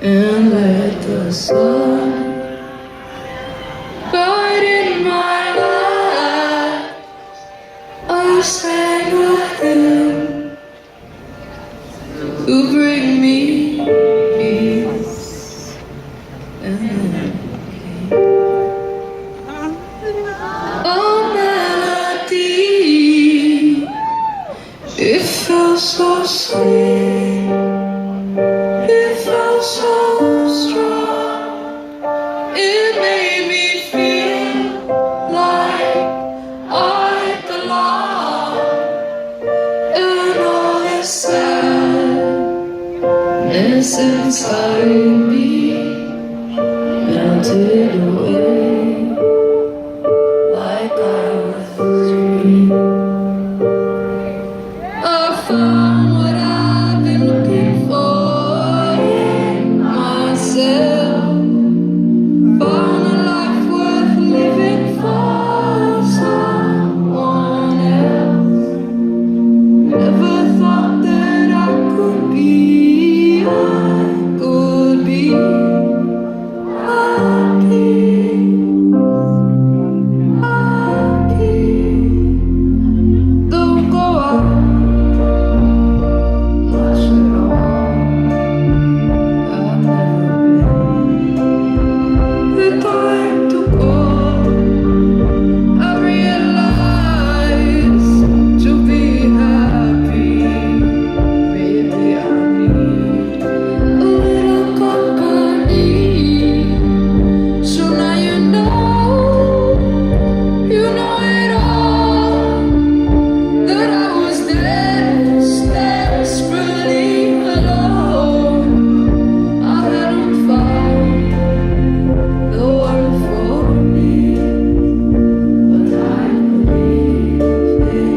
and let the sun brighten my life. I sang a hymn to bring me peace, and then a melody. It felt so sweet, it felt so strong. It made me feel like I belong, and all the sadness inside me melted away like I was free. I found what I've been looking for in myself. Found a life worth living for someone else. Never thought that I could be happy. Don't go out much at all. I've never been the time to go. I realize to be happy, maybe I need a little company. So now you know it all, that I was desperately alone. I hadn't found the one for me, but I believed in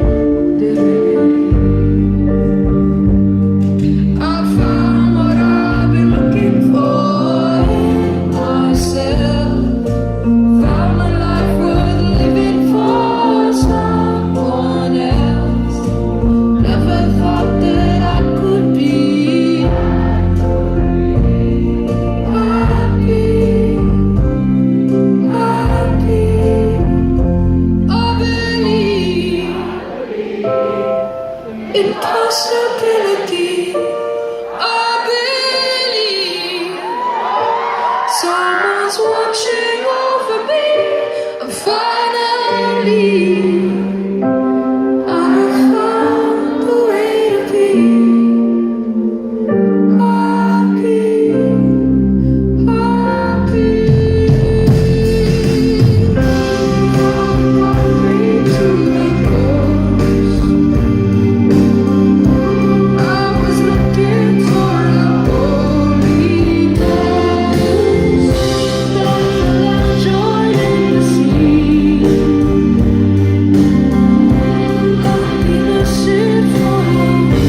divinity. I found what I've been looking for in myself. Found a life worth living for someone else. Never thought that I could be happy. I believe in possibility. I believe someone's watching over me. And finally, I have found a way to be happy. From Capri to the coast, I was looking for a holy ghost. Joy in the sea, happiness in for me.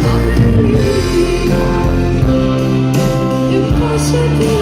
I believe in possibility.